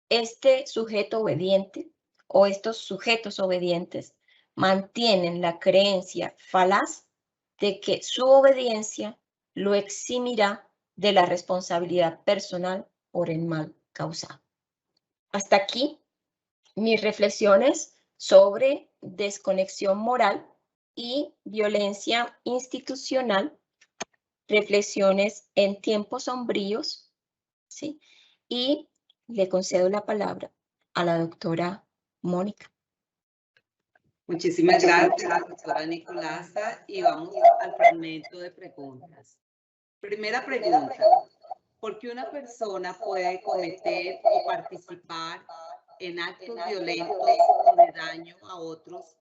Este sujeto obediente o estos sujetos obedientes mantienen la creencia falaz de que su obediencia lo eximirá de la responsabilidad personal por el mal causado. Hasta aquí mis reflexiones sobre desconexión moral y violencia institucional, reflexiones en tiempos sombríos, ¿sí? Y le concedo la palabra a la doctora Mónica. Muchísimas gracias, doctora Nicolasa, y vamos al fragmento de preguntas. Primera pregunta, ¿por qué una persona puede cometer o participar en actos violentos o de daño a otros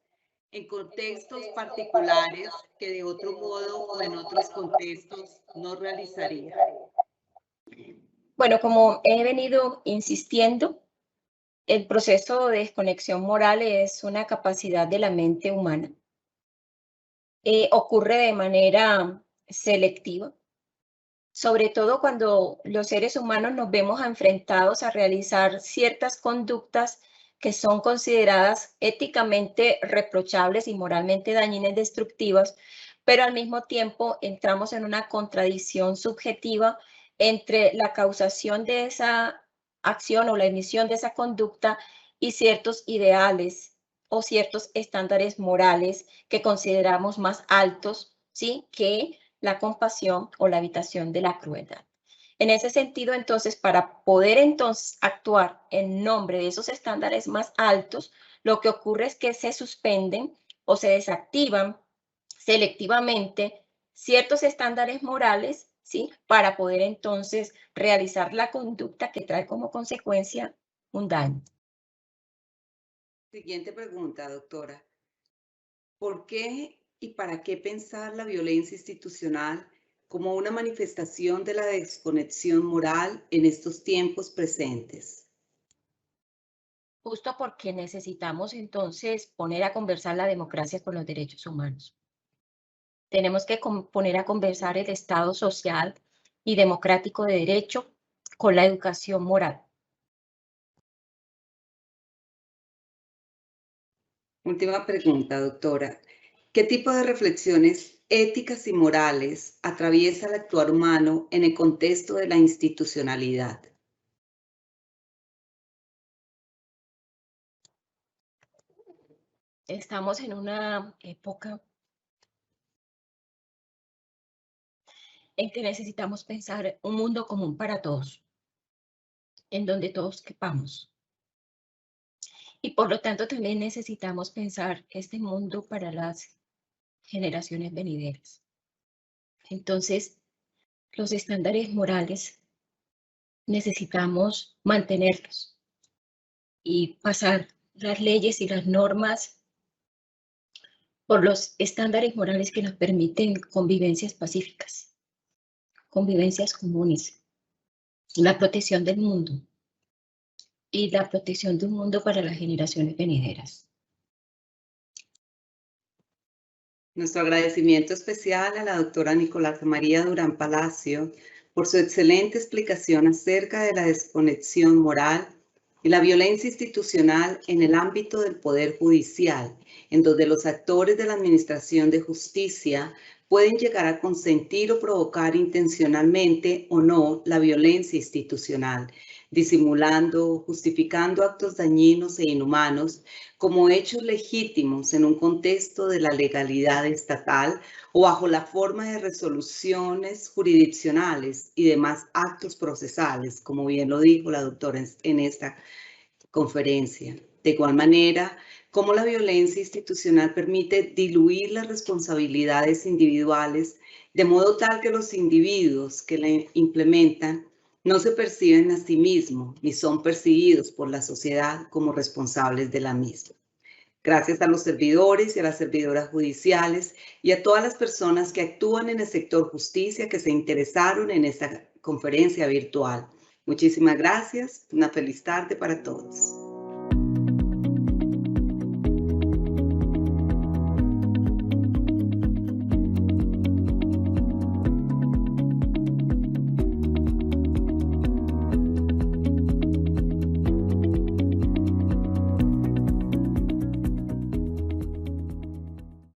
en contextos particulares que de otro modo o en otros contextos no realizaría? Bueno, como he venido insistiendo, el proceso de desconexión moral es una capacidad de la mente humana. Ocurre de manera selectiva, sobre todo cuando los seres humanos nos vemos enfrentados a realizar ciertas conductas que son consideradas éticamente reprochables y moralmente dañinas y destructivas, pero al mismo tiempo entramos en una contradicción subjetiva entre la causación de esa acción o la emisión de esa conducta y ciertos ideales o ciertos estándares morales que consideramos más altos, ¿sí?, que la compasión o la evitación de la crueldad. En ese sentido, entonces, para poder entonces actuar en nombre de esos estándares más altos, lo que ocurre es que se suspenden o se desactivan selectivamente ciertos estándares morales, ¿sí? Para poder entonces realizar la conducta que trae como consecuencia un daño. Siguiente pregunta, doctora. ¿Por qué y para qué pensar la violencia institucional como una manifestación de la desconexión moral en estos tiempos presentes? Justo porque necesitamos entonces poner a conversar la democracia con los derechos humanos. Tenemos que poner a conversar el Estado social y democrático de derecho con la educación moral. Última pregunta, doctora. ¿Qué tipo de reflexiones éticas y morales atraviesa el actuar humano en el contexto de la institucionalidad? Estamos en una época en que necesitamos pensar un mundo común para todos, en donde todos quepamos. Y por lo tanto también necesitamos pensar este mundo para las generaciones venideras. Entonces, los estándares morales necesitamos mantenerlos y pasar las leyes y las normas por los estándares morales que nos permiten convivencias pacíficas, convivencias comunes, la protección del mundo y la protección de un mundo para las generaciones venideras. Nuestro agradecimiento especial a la doctora Nicolasa María Durán Palacio por su excelente explicación acerca de la desconexión moral y la violencia institucional en el ámbito del Poder Judicial, en donde los actores de la Administración de Justicia pueden llegar a consentir o provocar intencionalmente o no la violencia institucional, disimulando, justificando actos dañinos e inhumanos como hechos legítimos en un contexto de la legalidad estatal o bajo la forma de resoluciones jurisdiccionales y demás actos procesales, como bien lo dijo la doctora en esta conferencia. De igual manera, cómo la violencia institucional permite diluir las responsabilidades individuales de modo tal que los individuos que la implementan no se perciben a sí mismos ni son percibidos por la sociedad como responsables de la misma. Gracias a los servidores y a las servidoras judiciales y a todas las personas que actúan en el sector justicia que se interesaron en esta conferencia virtual. Muchísimas gracias. Una feliz tarde para todos.